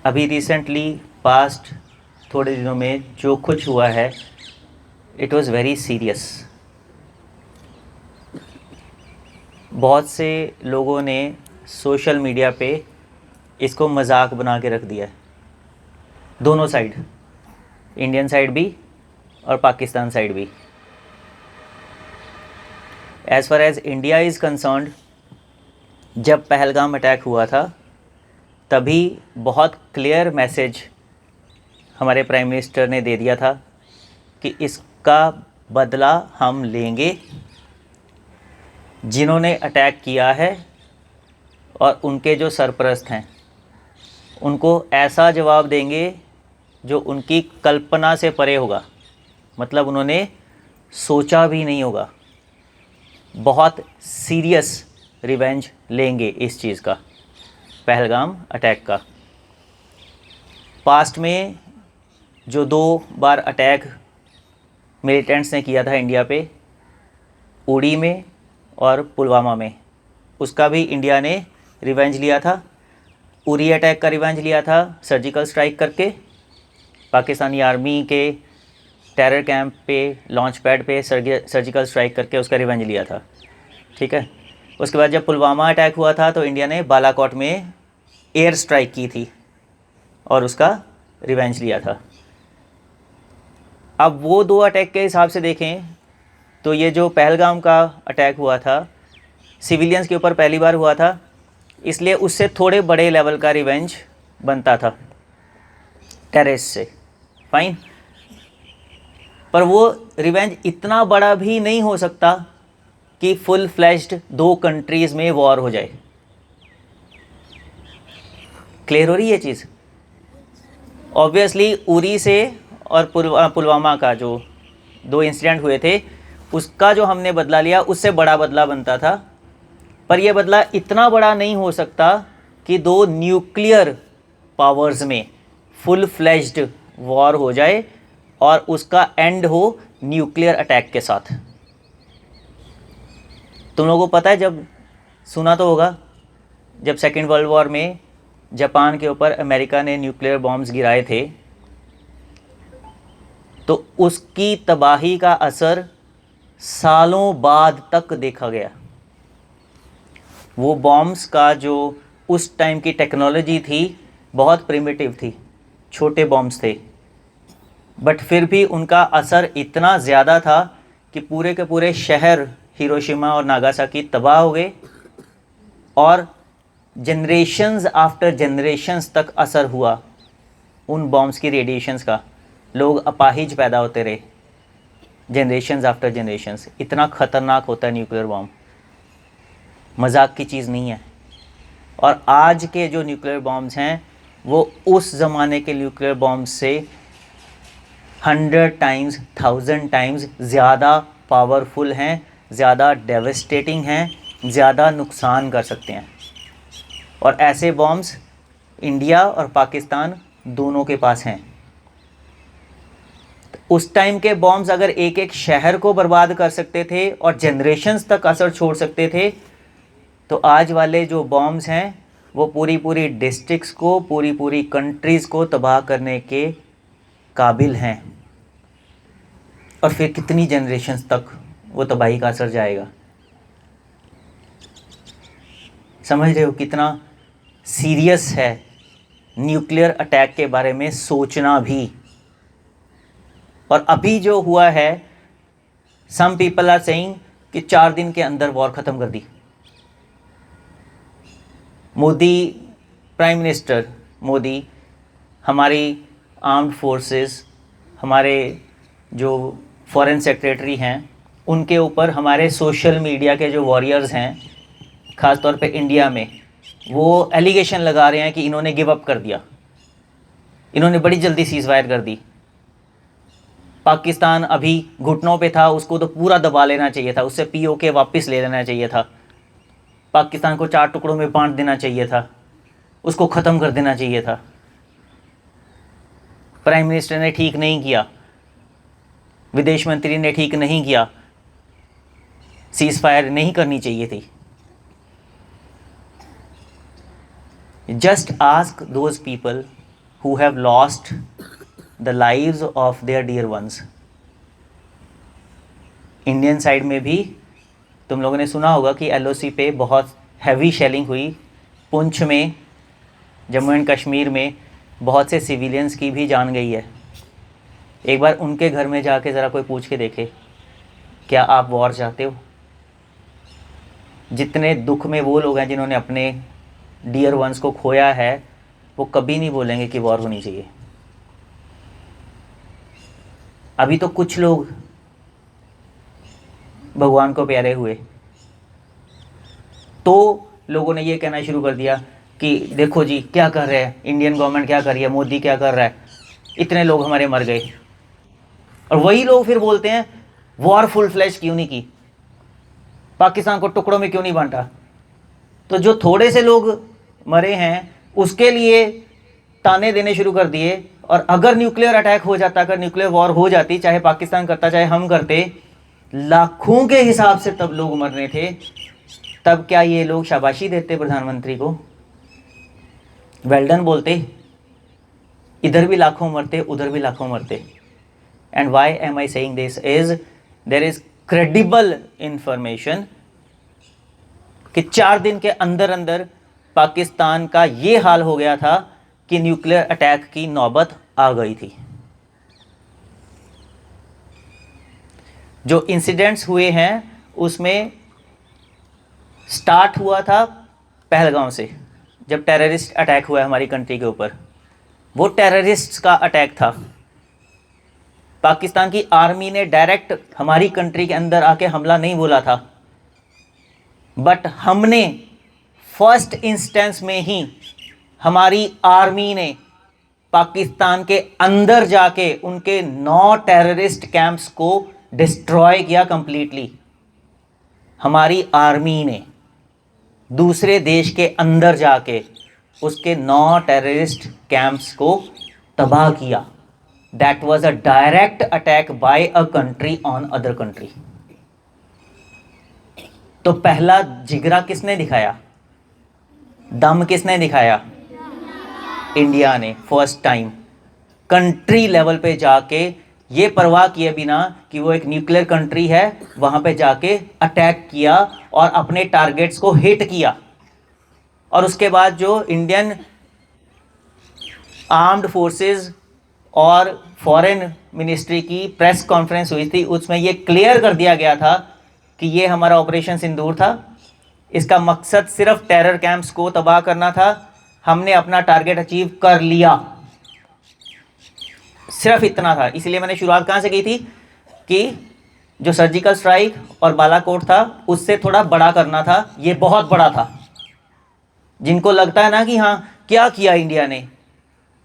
अभी recently past थोड़े दिनों में जो कुछ हुआ है, इट वाज़ वेरी सीरियस। बहुत से लोगों ने सोशल मीडिया पे इसको मजाक बना के रख दिया है, दोनों साइड, इंडियन साइड भी और पाकिस्तान साइड भी। As far as India is concerned, जब पहलगाम अटैक हुआ था तभी बहुत क्लियर मैसेज हमारे प्राइम मिनिस्टर ने दे दिया था कि इसका बदला हम लेंगे। जिन्होंने अटैक किया है और उनके जो सरपरस्त हैं उनको ऐसा जवाब देंगे जो उनकी कल्पना से परे होगा, मतलब उन्होंने सोचा भी नहीं होगा। बहुत सीरियस रिवेंज लेंगे इस चीज़ का, पहलगाम अटैक का। पास्ट में जो 2 बार अटैक मिलिटेंट्स ने किया था इंडिया पे, उड़ी में और पुलवामा में, उसका भी इंडिया ने रिवेंज लिया था। उरी अटैक का रिवेंज लिया था सर्जिकल स्ट्राइक करके, पाकिस्तानी आर्मी के टेरर कैंप पे, लॉन्च पैड पे सर्जिकल स्ट्राइक करके उसका रिवेंज लिया था। ठीक है। उसके बाद जब पुलवामा अटैक हुआ था तो इंडिया ने बालाकोट में एयर स्ट्राइक की थी और उसका रिवेंज लिया था। अब वो 2 अटैक के हिसाब से देखें तो ये जो पहलगाम का अटैक हुआ था सिविलियंस के ऊपर पहली बार हुआ था, इसलिए उससे थोड़े बड़े लेवल का रिवेंज बनता था टेररिस्ट से, फाइन। पर वो रिवेंज इतना बड़ा भी नहीं हो सकता कि फुल फ्लैश्ड 2 कंट्रीज़ में वॉर हो जाए। क्लियर हो रही है चीज़? ऑब्वियसली उरी से और पुलवामा का जो 2 इंसिडेंट हुए थे उसका जो हमने बदला लिया उससे बड़ा बदला बनता था, पर यह बदला इतना बड़ा नहीं हो सकता कि 2 न्यूक्लियर पावर्स में फुल फ्लैश्ड वॉर हो जाए और उसका एंड हो न्यूक्लियर अटैक के साथ। तुम लोगों को पता है, जब सुना तो होगा, जब सेकेंड वर्ल्ड वॉर में जापान के ऊपर अमेरिका ने न्यूक्लियर बॉम्ब्स गिराए थे तो उसकी तबाही का असर सालों बाद तक देखा गया। वो बॉम्ब्स का जो उस टाइम की टेक्नोलॉजी थी बहुत प्रिमिटिव थी, छोटे बॉम्ब्स थे, बट फिर भी उनका असर इतना ज़्यादा था कि पूरे के पूरे शहर हिरोशिमा और नागासाकी तबाह हो गए और जनरेशन्स आफ्टर जनरेशन्स तक असर हुआ उन बॉम्ब्स की रेडिएशंस का। लोग अपाहिज पैदा होते रहे जनरेशन्स आफ्टर जनरेशन्स। इतना ख़तरनाक होता है न्यूक्लियर बॉम्ब, मजाक की चीज़ नहीं है। और आज के जो न्यूक्लियर बॉम्ब्स हैं वो उस ज़माने के न्यूक्लियर बॉम्ब्स से 100 टाइम्स 1000 टाइम्स ज़्यादा पावरफुल हैं, ज़्यादा डेवस्टेटिंग हैं, ज़्यादा नुकसान कर सकते हैं। और ऐसे बॉम्ब्स इंडिया और पाकिस्तान दोनों के पास हैं। उस टाइम के बॉम्ब्स अगर एक एक शहर को बर्बाद कर सकते थे और जनरेशन्स तक असर छोड़ सकते थे, तो आज वाले जो बॉम्ब्स हैं वो पूरी पूरी डिस्ट्रिक्ट्स को, पूरी पूरी कंट्रीज़ को तबाह करने के काबिल हैं। और फिर कितनी जनरेशन्स तक वो तबाही का असर जाएगा। समझ रहे हो कितना सीरियस है न्यूक्लियर अटैक के बारे में सोचना भी। और अभी जो हुआ है, सम पीपल आर सेइंग कि 4 दिन के अंदर वॉर ख़त्म कर दी। मोदी, प्राइम मिनिस्टर मोदी, हमारी आर्म्ड फोर्सेस, हमारे जो फॉरेन सेक्रेटरी हैं, उनके ऊपर हमारे सोशल मीडिया के जो वॉरियर्स हैं, ख़ास तौर पे इंडिया में, वो एलिगेशन लगा रहे हैं कि इन्होंने गिव अप कर दिया, इन्होंने बड़ी जल्दी सीज़ फायर कर दी। पाकिस्तान अभी घुटनों पे था, उसको तो पूरा दबा लेना चाहिए था, उससे पीओके वापस ले लेना चाहिए था, पाकिस्तान को 4 टुकड़ों में बांट देना चाहिए था, उसको ख़त्म कर देना चाहिए था। प्राइम मिनिस्टर ने ठीक नहीं किया, विदेश मंत्री ने ठीक नहीं किया, सीज़ फायर नहीं करनी चाहिए थी। Just ask those people who have lost the lives of their dear ones. Indian side में भी तुम लोगों ने सुना होगा कि LOC पे बहुत हैवी शेलिंग हुई, पुंछ में, जम्मू एंड कश्मीर में बहुत से सिविलियंस की भी जान गई है। एक बार उनके घर में जाके ज़रा कोई पूछ के देखे, क्या आप वॉर चाहते हो? जितने दुख में वो लोग हैं जिन्होंने अपने डियर वंस को खोया है, वो कभी नहीं बोलेंगे कि वॉर होनी चाहिए। अभी तो कुछ लोग भगवान को प्यारे हुए तो लोगों ने ये कहना शुरू कर दिया कि देखो जी क्या कर रहे हैं, इंडियन गवर्नमेंट क्या कर रही है, मोदी क्या कर रहा है, इतने लोग हमारे मर गए। और वही लोग फिर बोलते हैं वॉर फुल फ्लैश क्यों नहीं की, पाकिस्तान को टुकड़ों में क्यों नहीं बांटा। तो जो थोड़े से लोग मरे हैं उसके लिए ताने देने शुरू कर दिए। और अगर न्यूक्लियर अटैक हो जाता, अगर न्यूक्लियर वॉर हो जाती, चाहे पाकिस्तान करता चाहे हम करते, लाखों के हिसाब से तब लोग मरने थे। तब क्या ये लोग शाबाशी देते प्रधानमंत्री को, वेल डन बोलते? इधर भी लाखों मरते, उधर भी लाखों मरते। And why am I saying this is there is credible information कि 4 दिन के अंदर अंदर पाकिस्तान का ये हाल हो गया था कि न्यूक्लियर अटैक की नौबत आ गई थी। जो इंसिडेंट्स हुए हैं उसमें स्टार्ट हुआ था पहलगाम से, जब टेररिस्ट अटैक हुआ है हमारी कंट्री के ऊपर। वो टेररिस्ट्स का अटैक था। पाकिस्तान की आर्मी ने डायरेक्ट हमारी कंट्री के अंदर आके हमला नहीं बोला था, बट हमने फर्स्ट इंस्टेंस में ही हमारी आर्मी ने पाकिस्तान के अंदर जाके उनके 9 टेररिस्ट कैंप्स को डिस्ट्रॉय किया कंप्लीटली। हमारी आर्मी ने दूसरे देश के अंदर जाके उसके 9 टेररिस्ट कैंप्स को तबाह किया। That was a direct attack by a country on other country. तो पहला जिगरा किसने दिखाया, दम किसने दिखाया? इंडिया ने फर्स्ट टाइम कंट्री लेवल पे जाके ये परवाह किए बिना कि वो एक न्यूक्लियर कंट्री है, वहां पे जाके अटैक किया और अपने टारगेट्स को हिट किया। और उसके बाद जो इंडियन आर्म्ड फोर्सेस और फॉरेन मिनिस्ट्री की प्रेस कॉन्फ्रेंस हुई थी, उसमें ये क्लियर कर दिया गया था कि ये हमारा ऑपरेशन सिंदूर था। इसका मकसद सिर्फ टेरर कैंप्स को तबाह करना था। हमने अपना टारगेट अचीव कर लिया, सिर्फ इतना था। इसलिए मैंने शुरुआत कहाँ से की थी कि जो सर्जिकल स्ट्राइक और बालाकोट था उससे थोड़ा बड़ा करना था। ये बहुत बड़ा था। जिनको लगता है ना कि हाँ क्या किया इंडिया ने,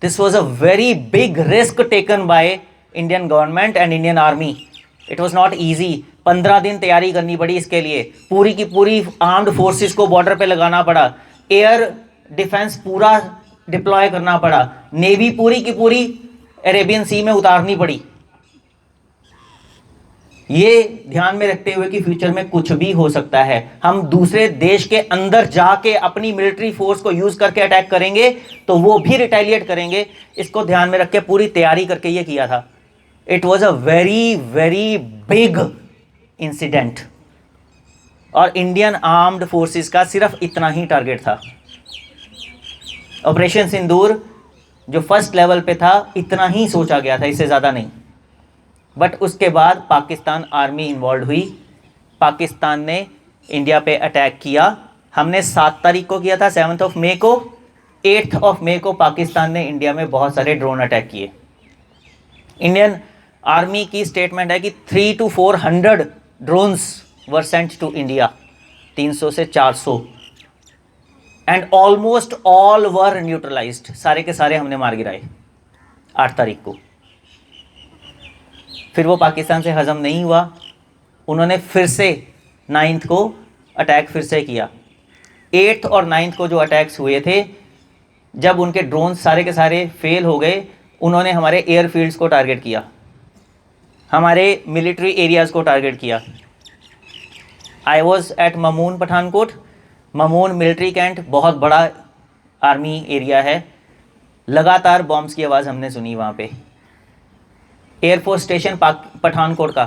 this was a very big risk taken by Indian government and Indian army. It was not easy. 15 दिन तैयारी करनी पड़ी इसके लिए। पूरी की पूरी आर्म्ड फोर्सेस को बॉर्डर पे लगाना पड़ा, एयर डिफेंस पूरा डिप्लॉय करना पड़ा, नेवी पूरी की पूरी अरेबियन सी में उतारनी पड़ी। ये ध्यान में रखते हुए कि फ्यूचर में कुछ भी हो सकता है, हम दूसरे देश के अंदर जाके अपनी मिलिट्री फोर्स को यूज करके अटैक करेंगे तो वो भी रिटेलिएट करेंगे। इसको ध्यान में रख के पूरी तैयारी करके ये किया था। It was a very very big incident और इंडियन आर्म्ड फोर्सेस का सिर्फ इतना ही टारगेट था। ऑपरेशन सिंदूर जो फर्स्ट लेवल पे था इतना ही सोचा गया था, इससे ज़्यादा नहीं। बट उसके बाद पाकिस्तान आर्मी इन्वॉल्व हुई। पाकिस्तान ने इंडिया पे अटैक किया। हमने 7 तारीख को किया था, 7 ऑफ मई को। 8 मई को पाकिस्तान ने इंडिया में बहुत सारे ड्रोन अटैक किए। इंडियन आर्मी की स्टेटमेंट है कि 300 to 400 drones were sent to India, 300 से 400, and almost all were neutralised. सारे के सारे हमने मार गिराए 8 तारीख को। फिर वो पाकिस्तान से हजम नहीं हुआ, उन्होंने फिर से 9 को अटैक फिर से किया। 8 और 9 को जो अटैक्स हुए थे, जब उनके ड्रोन सारे के सारे फेल हो गए, उन्होंने हमारे एयरफील्ड्स को टारगेट किया, हमारे मिलिट्री एरियाज़ को टारगेट किया। I was at Mamun Pathankot. Mamun military cantt बहुत बड़ा आर्मी एरिया है। लगातार बॉम्ब्स की आवाज़ हमने सुनी वहाँ पे। एयरफोर्स स्टेशन पठानकोट का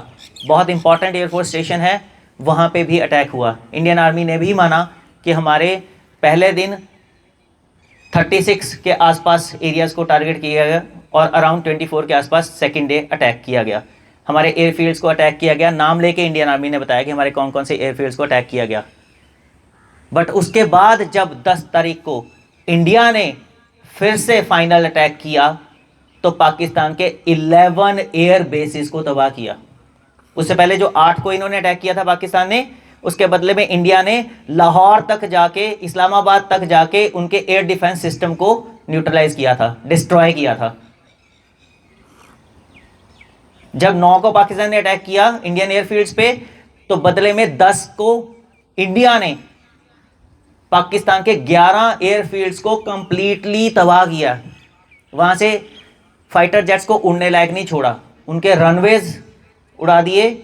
बहुत इंपॉर्टेंट एयरफोर्स स्टेशन है, वहाँ पे भी अटैक हुआ। इंडियन आर्मी ने भी माना कि हमारे पहले दिन 36 के आसपास एरियाज़ को टारगेट किया गया और अराउंड 24 के आसपास सेकेंड डे अटैक किया गया। हमारे एयरफील्ड्स को अटैक किया गया, नाम लेके इंडियन आर्मी ने बताया कि हमारे कौन कौन से एयरफील्ड्स को अटैक किया गया। बट उसके बाद जब 10 तारीख को इंडिया ने फिर से फाइनल अटैक किया तो पाकिस्तान के 11 एयर बेसिस को तबाह किया। उससे पहले जो 8 को इन्होंने अटैक किया था पाकिस्तान ने, उसके बदले में इंडिया ने लाहौर तक जाके, इस्लामाबाद तक जाके उनके एयर डिफेंस सिस्टम को न्यूट्रलाइज किया था, डिस्ट्रॉय किया था। जब 9 को पाकिस्तान ने अटैक किया इंडियन एयरफील्ड्स पे, तो बदले में 10 को इंडिया ने पाकिस्तान के 11 एयरफील्ड्स को कंप्लीटली तबाह किया। वहां से फाइटर जेट्स को उड़ने लायक नहीं छोड़ा, उनके रनवेज उड़ा दिए।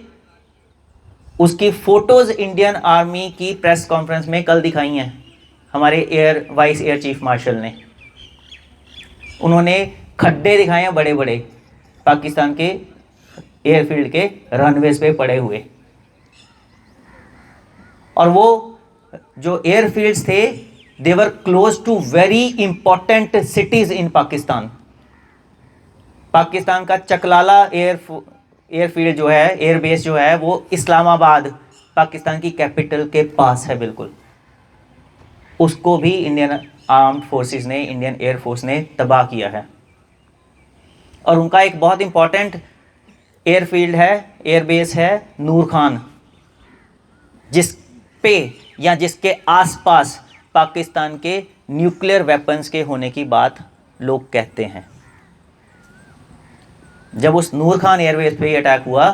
उसकी फोटोज इंडियन आर्मी की प्रेस कॉन्फ्रेंस में कल दिखाई हैं हमारे वाइस एयर चीफ मार्शल ने। उन्होंने खड्डे दिखाए हैं बड़े बड़े पाकिस्तान के एयरफील्ड के रनवेज पे पड़े हुए। और वो जो एयरफील्ड्स थे, they were close to very important cities in Pakistan. Pakistan का चकलाला एयरफील्ड जो है, एयरबेस जो है, वो इस्लामाबाद पाकिस्तान की कैपिटल के पास है बिल्कुल। उसको भी इंडियन आर्म्ड फोर्सेस ने, इंडियन एयरफोर्स ने तबाह किया है। और उनका एक बहुत इंपॉर्टेंट एयरफील्ड है, एयरबेस है नूर खान, जिस पे या जिसके आसपास पाकिस्तान के न्यूक्लियर वेपन्स के होने की बात लोग कहते हैं। जब उस नूर खान एयरबेस पे ये अटैक हुआ,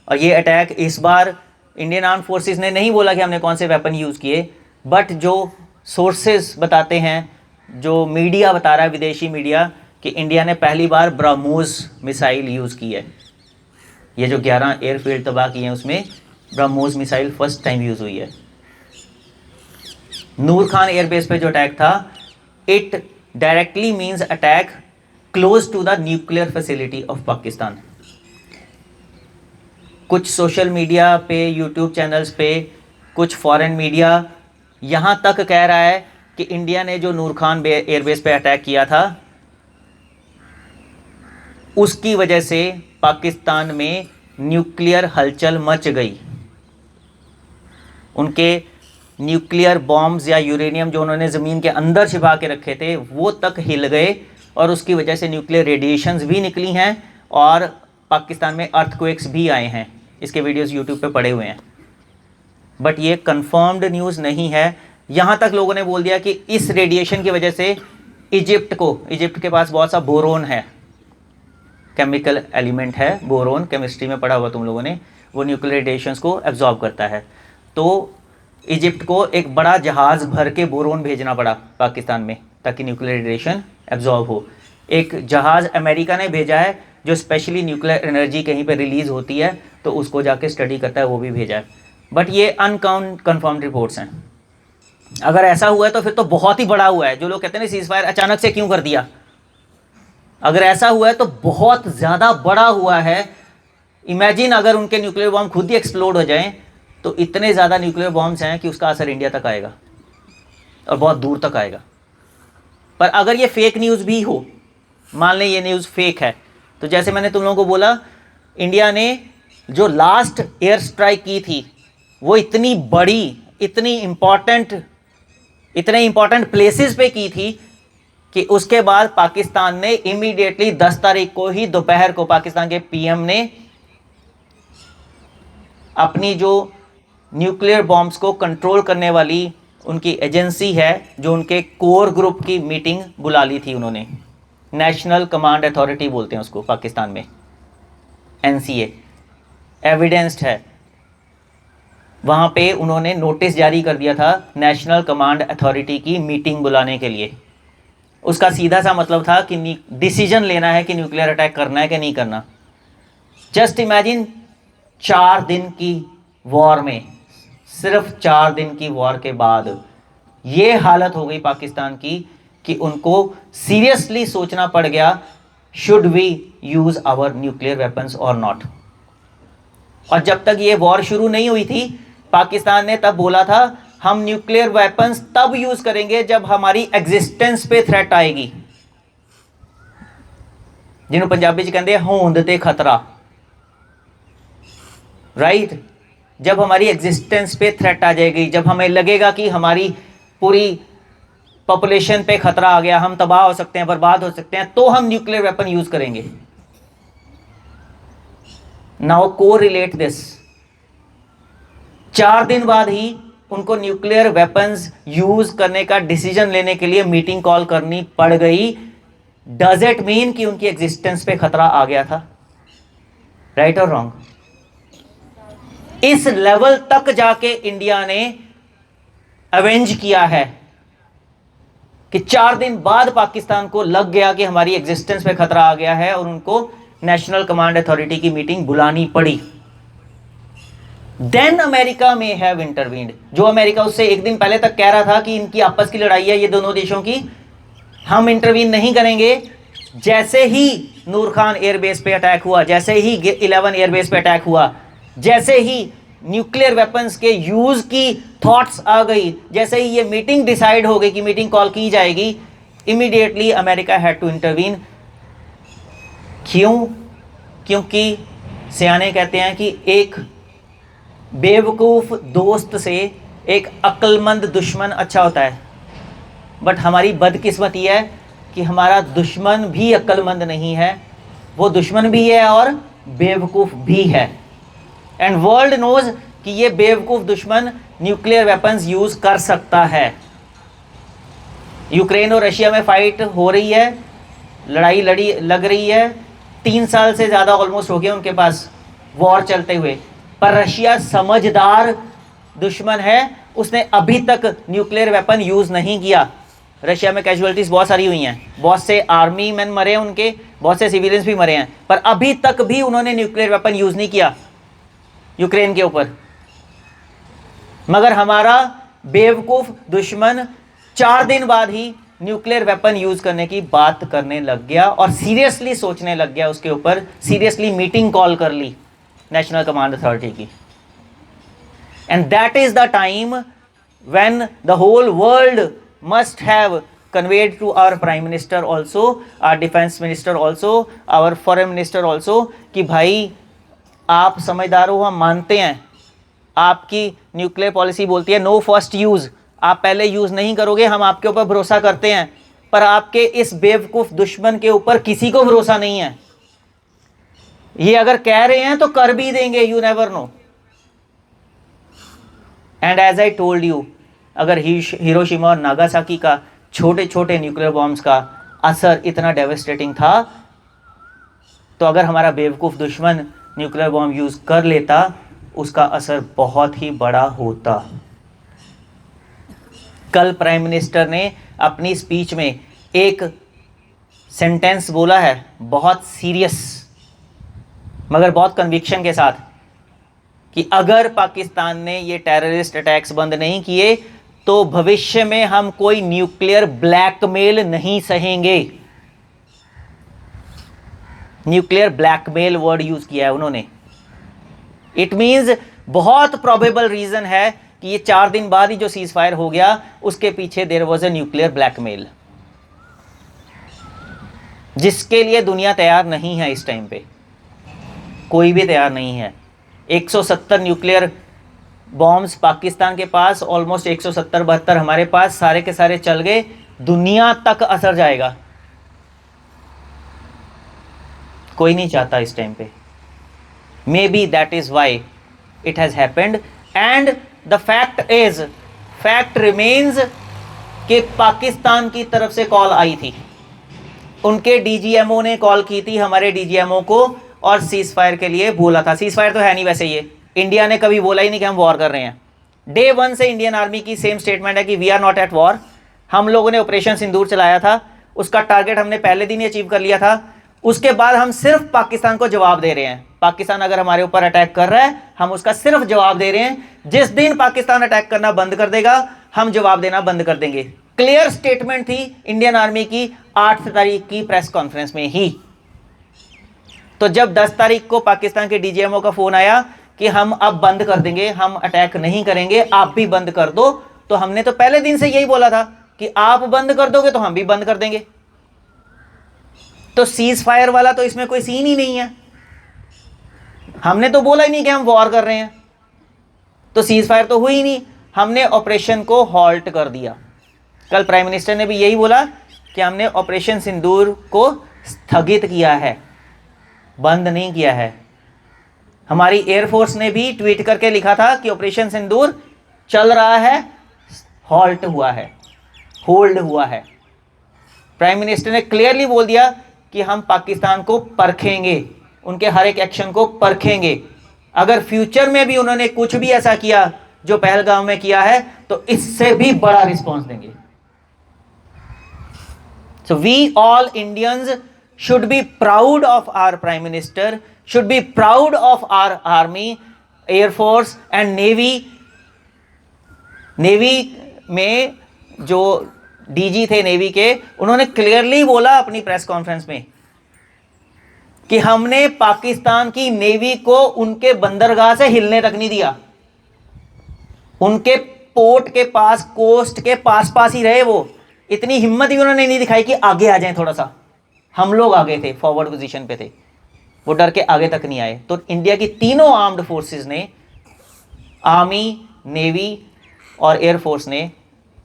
और ये अटैक इस बार इंडियन आर्म फोर्सेस ने नहीं बोला कि हमने कौन से वेपन यूज़ किए, बट जो सोर्सेज बताते हैं, जो मीडिया बता रहा है, विदेशी मीडिया, कि इंडिया ने पहली बार ब्रह्मोस मिसाइल यूज़ की है। ये जो 11 एयरफील्ड तबाह किए हैं उसमें BrahMos missile first time use हुई है। नूर खान एयरबेस पे जो अटैक था, it directly means attack close to the nuclear facility of Pakistan. कुछ सोशल मीडिया पे, यूट्यूब चैनल्स पे, कुछ फॉरेन मीडिया यहाँ तक कह रहा है कि इंडिया ने जो नूर खान एयरबेस पे अटैक किया था, उसकी वजह से पाकिस्तान में न्यूक्लियर हलचल मच गई। उनके न्यूक्लियर बॉम्ब्स या यूरेनियम जो उन्होंने ज़मीन के अंदर छिपा के रखे थे, वो तक हिल गए, और उसकी वजह से न्यूक्लियर रेडिएशंस भी निकली हैं, और पाकिस्तान में अर्थक्वेक्स भी आए हैं। इसके वीडियोस यूट्यूब पे पड़े हुए हैं, बट ये कंफर्म्ड न्यूज़ नहीं है। यहाँ तक लोगों ने बोल दिया कि इस रेडिएशन की वजह से इजिप्ट के पास बहुत सा बोरोन है, केमिकल एलिमेंट है बोरोन, केमिस्ट्री में पढ़ा हुआ तुम लोगों ने, वो न्यूक्लियर रेडिएशंस को एब्जॉर्ब करता है। तो इजिप्ट को एक बड़ा जहाज़ भर के बोरोन भेजना पड़ा पाकिस्तान में, ताकि न्यूक्लियर रेडिएशन एब्जॉर्ब हो। एक जहाज़ अमेरिका ने भेजा है जो स्पेशली न्यूक्लियर एनर्जी कहीं पे रिलीज़ होती है तो उसको जाके स्टडी करता है, वो भी भेजा है। बट ये अनकन्फर्म्ड रिपोर्ट्स हैं। अगर ऐसा हुआ है तो फिर तो बहुत ही बड़ा हुआ है। जो लोग कहते हैं ना सीज़ फायर अचानक से क्यों कर दिया, अगर ऐसा हुआ है तो बहुत ज़्यादा बड़ा हुआ है। इमेजिन अगर उनके न्यूक्लियर बॉम्ब खुद ही एक्सप्लोड हो जाएं, तो इतने ज़्यादा न्यूक्लियर बॉम्ब्स हैं कि उसका असर इंडिया तक आएगा और बहुत दूर तक आएगा। पर अगर ये फेक न्यूज़ भी हो, मान लें ये न्यूज़ फेक है, तो जैसे मैंने तुम लोगों को बोला, इंडिया ने जो लास्ट एयर स्ट्राइक की थी वो इतनी बड़ी, इतने इंपॉर्टेंट प्लेसेस पे की थी कि उसके बाद पाकिस्तान ने इमीडिएटली 10 तारीख को ही दोपहर को पाकिस्तान के पीएम ने अपनी जो न्यूक्लियर बॉम्ब्स को कंट्रोल करने वाली उनकी एजेंसी है, जो उनके कोर ग्रुप की मीटिंग बुला ली थी उन्होंने। नेशनल कमांड अथॉरिटी बोलते हैं उसको पाकिस्तान में, एनसीए, एविडेंस्ड है। वहाँ पे उन्होंने नोटिस जारी कर दिया था नेशनल कमांड अथॉरिटी की मीटिंग बुलाने के लिए। उसका सीधा सा मतलब था कि डिसीजन लेना है कि न्यूक्लियर अटैक करना है कि नहीं करना। जस्ट इमेजिन 4 दिन की वॉर में, सिर्फ 4 दिन की वॉर के बाद ये हालत हो गई पाकिस्तान की कि उनको सीरियसली सोचना पड़ गया, should we use our nuclear weapons और नॉट। और जब तक ये वॉर शुरू नहीं हुई थी, पाकिस्तान ने तब बोला था हम न्यूक्लियर वेपन्स तब यूज करेंगे जब हमारी एग्जिस्टेंस पे थ्रेट आएगी, जिन्हों पंजाबी च कहते होंद ते खतरा, राइट। जब हमारी एग्जिस्टेंस पे थ्रेट आ जाएगी, जब हमें लगेगा कि हमारी पूरी पॉपुलेशन पे खतरा आ गया, हम तबाह हो सकते हैं, बर्बाद हो सकते हैं, तो हम न्यूक्लियर वेपन यूज करेंगे। नाउ को रिलेट दिस, 4 दिन बाद ही उनको न्यूक्लियर वेपन्स यूज करने का डिसीजन लेने के लिए मीटिंग कॉल करनी पड़ गई। डज इट मीन कि उनकी एग्जिस्टेंस पे खतरा आ गया था? राइट और रॉन्ग? इस लेवल तक जाके इंडिया ने अवेंज किया है कि 4 दिन बाद पाकिस्तान को लग गया कि हमारी एग्जिस्टेंस पे खतरा आ गया है और उनको नेशनल कमांड अथॉरिटी की मीटिंग बुलानी पड़ी। देन अमेरिका में हैव इंटरवीन्ड। जो अमेरिका उससे 1 दिन पहले तक कह रहा था कि इनकी आपस की लड़ाई है ये दोनों देशों की, हम इंटरवीन नहीं करेंगे, जैसे ही नूर खान एयरबेस पे अटैक हुआ, जैसे ही 11 एयरबेस पे अटैक हुआ, जैसे ही न्यूक्लियर वेपन्स के यूज की थॉट्स आ गई, जैसे ही ये मीटिंग डिसाइड हो गई कि मीटिंग कॉल की जाएगी, immediately America had to intervene. क्यों? क्योंकि सियाने कहते हैं कि एक बेवकूफ दोस्त से एक अक्लमंद दुश्मन अच्छा होता है। बट हमारी बदकिस्मती है कि हमारा दुश्मन भी अक्लमंद नहीं है, वो दुश्मन भी है और बेवकूफ भी है। एंड वर्ल्ड नोज कि ये बेवकूफ दुश्मन न्यूक्लियर वेपन्स यूज कर सकता है। यूक्रेन और रशिया में फाइट हो रही है, लड़ाई लग रही है, 3 साल से ज़्यादा ऑलमोस्ट हो गया उनके पास वॉर चलते हुए, पर रशिया समझदार दुश्मन है, उसने अभी तक न्यूक्लियर वेपन यूज़ नहीं किया। रशिया में कैजुअलिटीज बहुत सारी हुई हैं, बहुत से आर्मी मैन मरे हैं उनके, बहुत से सिविलियंस भी मरे हैं, पर अभी तक भी उन्होंने न्यूक्लियर वेपन यूज़ नहीं किया यूक्रेन के ऊपर। मगर हमारा बेवकूफ दुश्मन 4 दिन बाद ही न्यूक्लियर वेपन यूज करने की बात करने लग गया और सीरियसली सोचने लग गया उसके ऊपर, सीरियसली मीटिंग कॉल कर ली नेशनल कमांड अथॉरिटी की। And that is the time when the whole world must have conveyed to our prime minister also, our defense minister also, our foreign minister also कि भाई आप समझदार हो, हम मानते हैं आपकी न्यूक्लियर पॉलिसी बोलती है नो फर्स्ट यूज़, आप पहले यूज़ नहीं करोगे, हम आपके ऊपर भरोसा करते हैं, पर आपके इस बेवकूफ़ दुश्मन के ऊपर किसी को भरोसा नहीं है। ये अगर कह रहे हैं तो कर भी देंगे, you never know. And as I told you, अगर हिरोशिमा और नागासाकी का छोटे छोटे न्यूक्लियर बॉम्ब्स का असर इतना डेवास्टेटिंग था, तो अगर हमारा बेवकूफ़ दुश्मन न्यूक्लियर बॉम्ब यूज़ कर लेता, उसका असर बहुत ही बड़ा होता। कल प्राइम मिनिस्टर ने अपनी स्पीच में एक सेंटेंस बोला है, बहुत सीरियस मगर बहुत कन्विक्शन के साथ, कि अगर पाकिस्तान ने ये टेररिस्ट अटैक्स बंद नहीं किए तो भविष्य में हम कोई न्यूक्लियर ब्लैकमेल नहीं सहेंगे। न्यूक्लियर ब्लैकमेल वर्ड यूज किया है उन्होंने। इट मींस बहुत प्रोबेबल रीजन है कि ये 4 दिन बाद ही जो सीज फायर हो गया उसके पीछे there was a nuclear blackmail, जिसके लिए दुनिया तैयार नहीं है। इस टाइम पे कोई भी तैयार नहीं है। 170 न्यूक्लियर बॉम्ब्स पाकिस्तान के पास, ऑलमोस्ट 170-72 हमारे पास, सारे के सारे चल गए, दुनिया तक असर जाएगा। कोई नहीं चाहता इस टाइम पे। May be that is why it has happened and the fact remains कि पाकिस्तान की तरफ से कॉल आई थी, उनके डीजीएमओ ने कॉल की थी हमारे डीजीएमओ को और सीज फायर के लिए बोला था। सीज फायर तो है नहीं वैसे, ये इंडिया ने कभी बोला ही नहीं कि हम वॉर कर रहे हैं। डे 1 से इंडियन आर्मी की सेम स्टेटमेंट है कि we are not at war. हम लोगों ने ऑपरेशन सिंदूर चलाया था, उसका टारगेट हमने पहले दिन ही अचीव कर लिया था। उसके बाद हम सिर्फ पाकिस्तान को जवाब दे रहे हैं। पाकिस्तान अगर हमारे ऊपर अटैक कर रहा है, हम उसका सिर्फ जवाब दे रहे हैं। जिस दिन पाकिस्तान अटैक करना बंद कर देगा, हम जवाब देना बंद कर देंगे। क्लियर स्टेटमेंट थी इंडियन आर्मी की 8 तारीख की प्रेस कॉन्फ्रेंस में ही। तो जब 10 तारीख को पाकिस्तान के डीजीएमओ का फोन आया कि हम अब बंद कर देंगे, हम अटैक नहीं करेंगे, आप भी बंद कर दो, तो हमने तो पहले दिन से यही बोला था कि आप बंद कर दोगे तो हम भी बंद कर देंगे। तो सीज फायर वाला तो इसमें कोई सीन ही नहीं है। हमने तो बोला ही नहीं कि हम वॉर कर रहे हैं, तो सीज फायर तो हुई ही नहीं, हमने ऑपरेशन को हॉल्ट कर दिया। कल प्राइम मिनिस्टर ने भी यही बोला कि हमने ऑपरेशन सिंदूर को स्थगित किया है, बंद नहीं किया है। हमारी एयरफोर्स ने भी ट्वीट करके लिखा था कि ऑपरेशन सिंदूर चल रहा है, हॉल्ट हुआ है, होल्ड हुआ है। प्राइम मिनिस्टर ने क्लियरली बोल दिया कि हम पाकिस्तान को परखेंगे, उनके हर एक एक्शन को परखेंगे। अगर फ्यूचर में भी उन्होंने कुछ भी ऐसा किया जो पहलगाम में किया है तो इससे भी बड़ा रिस्पॉन्स देंगे। So we all Indians should be proud of our Prime Minister, should be proud of our Army, Air Force and Navy. Navy में जो डीजी थे नेवी के, उन्होंने क्लियरली बोला अपनी प्रेस कॉन्फ्रेंस में कि हमने पाकिस्तान की नेवी को उनके बंदरगाह से हिलने तक नहीं दिया। उनके पोर्ट के पास, कोस्ट के पास पास ही रहे वो। इतनी हिम्मत भी उन्होंने नहीं दिखाई कि आगे आ जाएं थोड़ा सा। हम लोग आगे थे, फॉरवर्ड पोजीशन पे थे, वो डर के आगे तक नहीं आए। तो इंडिया की तीनों आर्म्ड फोर्सेस ने, आर्मी, नेवी और एयरफोर्स ने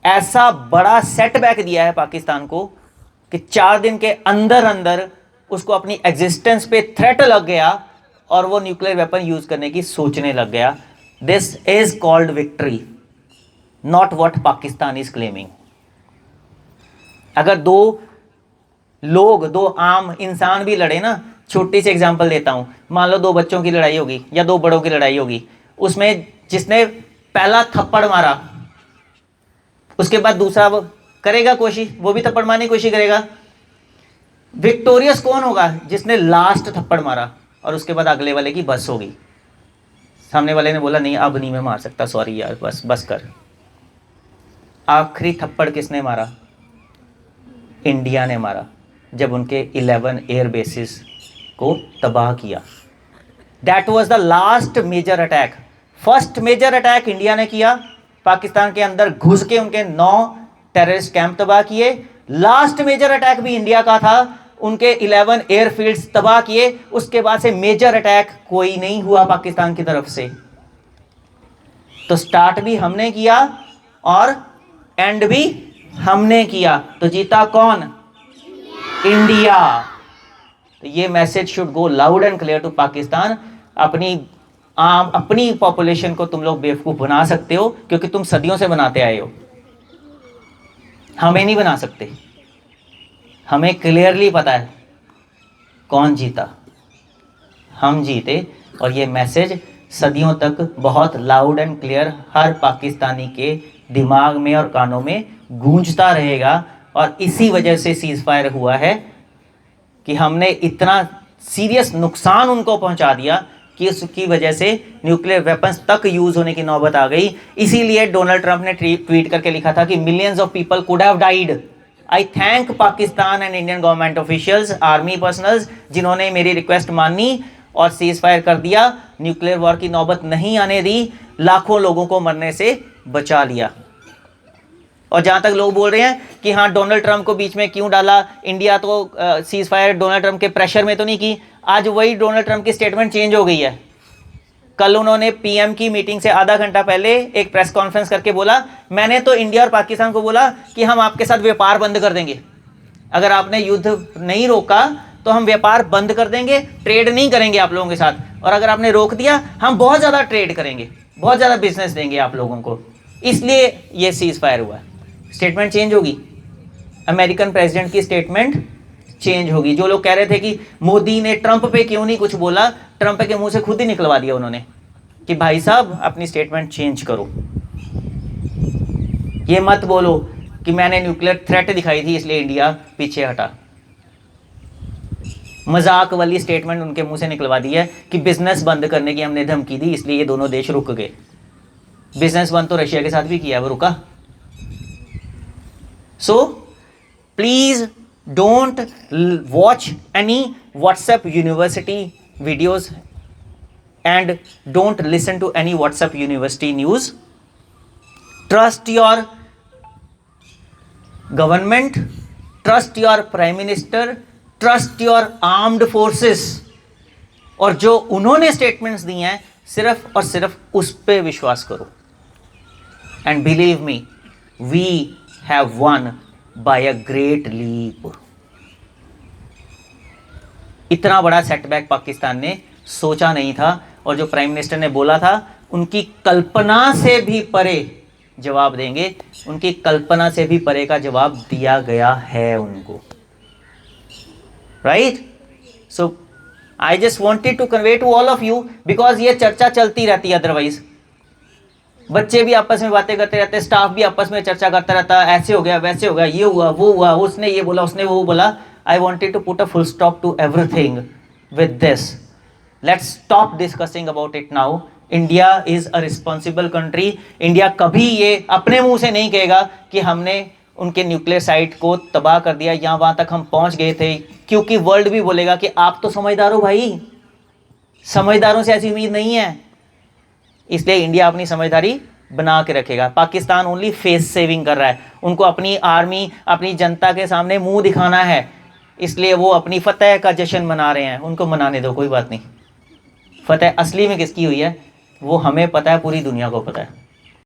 ऐसा बड़ा सेटबैक दिया है पाकिस्तान को कि 4 दिन के अंदर अंदर उसको अपनी एग्जिस्टेंस पे थ्रेट लग गया और वो न्यूक्लियर वेपन यूज करने की सोचने लग गया। This is called victory, not what Pakistan is claiming. अगर दो लोग, दो आम इंसान भी लड़े ना, छोटी सी एग्जांपल देता हूं, मान लो 2 बच्चों की लड़ाई होगी या 2 बड़ों की लड़ाई होगी, उसमें जिसने पहला थप्पड़ मारा उसके बाद दूसरा वो करेगा कोशिश, वो भी थप्पड़ मारने की कोशिश करेगा। विक्टोरियस कौन होगा? जिसने लास्ट थप्पड़ मारा और उसके बाद अगले वाले की बस होगी। सामने वाले ने बोला नहीं अब नहीं मैं मार सकता, सॉरी यार, बस कर। आखिरी थप्पड़ किसने मारा? इंडिया ने मारा, जब उनके 11 एयर बेसिस को तबाह किया। That was the last major attack. First major attack India ने किया, पाकिस्तान के अंदर घुस के उनके 9 टेररिस्ट कैंप तबाह किए। लास्ट मेजर अटैक भी इंडिया का था, उनके 11 एयरफील्ड्स तबाह किए। उसके बाद से मेजर अटैक कोई नहीं हुआ पाकिस्तान की तरफ से। तो स्टार्ट भी हमने किया और एंड भी हमने किया, तो जीता कौन? इंडिया। तो ये message should go loud and clear to Pakistan. अपनी पॉपुलेशन को तुम लोग बेवकूफ बना सकते हो क्योंकि तुम सदियों से बनाते आए हो, हमें नहीं बना सकते। हमें क्लियरली पता है कौन जीता, हम जीते। और ये मैसेज सदियों तक बहुत लाउड एंड क्लियर हर पाकिस्तानी के दिमाग में और कानों में गूंजता रहेगा। और इसी वजह से सीज फायर हुआ है कि हमने इतना सीरियस नुकसान उनको पहुंचा दिया कि उसकी वजह से न्यूक्लियर वेपन्स तक यूज होने की नौबत आ गई। इसीलिए डोनाल्ड ट्रंप ने ट्वीट करके लिखा था कि millions of people could have died. I thank Pakistan and Indian government officials, army personnels, जिन्होंने मेरी रिक्वेस्ट मानी और सीज फायर कर दिया, न्यूक्लियर वॉर की नौबत नहीं आने दी, लाखों लोगों को मरने से बचा लिया। और जहां तक लोग बोल रहे हैं कि हाँ डोनाल्ड ट्रंप को बीच में क्यों डाला, इंडिया तो सीज फायर डोनाल्ड ट्रंप के प्रेशर में तो नहीं की। आज वही डोनाल्ड ट्रंप की स्टेटमेंट चेंज हो गई है। कल उन्होंने पीएम की मीटिंग से आधा घंटा पहले एक प्रेस कॉन्फ्रेंस करके बोला, मैंने तो इंडिया और पाकिस्तान को बोला कि हम आपके साथ व्यापार बंद कर देंगे, अगर आपने युद्ध नहीं रोका तो हम व्यापार बंद कर देंगे, ट्रेड नहीं करेंगे आप लोगों के साथ, और अगर आपने रोक दिया हम बहुत ज़्यादा ट्रेड करेंगे, बहुत ज़्यादा बिजनेस देंगे आप लोगों को। इसलिए ये सीज फायर हुआ। स्टेटमेंट चेंज होगी, अमेरिकन प्रेसिडेंट की स्टेटमेंट चेंज होगी। जो लोग कह रहे थे कि मोदी ने ट्रंप पे क्यों नहीं कुछ बोला, ट्रंप के मुंह से खुद ही निकलवा दिया उन्होंने कि भाई साहब अपनी स्टेटमेंट चेंज करो, ये मत बोलो कि मैंने न्यूक्लियर थ्रेट दिखाई थी इसलिए इंडिया पीछे हटा। मजाक वाली स्टेटमेंट उनके मुंह से निकलवा दी है कि बिजनेस बंद करने की हमने धमकी दी इसलिए ये दोनों देश रुक गए। बिजनेस बंद तो रशिया के साथ भी किया, वो रुका। So please don't watch any WhatsApp University videos and don't listen to any WhatsApp University news. Trust your government, trust your prime minister, trust your armed forces. और जो उन्होंने स्टेटमेंट्स दी हैं सिर्फ और सिर्फ उस पे विश्वास करो. And believe me, we have won by a great leap. इतना बड़ा सेटबैक पाकिस्तान ने सोचा नहीं था, और जो प्राइम मिनिस्टर ने बोला था उनकी कल्पना से भी परे जवाब देंगे, उनकी कल्पना से भी परे का जवाब दिया गया है उनको. Right? So I just wanted to convey to all of you, because ये चर्चा चलती रहती है. अदरवाइज बच्चे भी आपस में बातें करते रहते हैं, स्टाफ भी आपस में चर्चा करता रहता है, ऐसे हो गया वैसे हो गया, ये हुआ वो हुआ, उसने ये बोला उसने वो बोला. I wanted to put a full stop to everything with this. Let's stop discussing about it now. India is a responsible country. India कभी ये अपने मुंह से नहीं कहेगा कि हमने उनके न्यूक्लियर साइट को तबाह कर दिया या वहां तक हम पहुंच गए थे, क्योंकि वर्ल्ड भी बोलेगा कि आप तो समझदार हो भाई, समझदारों से ऐसी उम्मीद नहीं है. इसलिए इंडिया अपनी समझदारी बना के रखेगा. पाकिस्तान ओनली फेस सेविंग कर रहा है. उनको अपनी आर्मी, अपनी जनता के सामने मुंह दिखाना है, इसलिए वो अपनी फतेह का जश्न मना रहे हैं. उनको मनाने दो, कोई बात नहीं. फतेह असली में किसकी हुई है वो हमें पता है, पूरी दुनिया को पता है.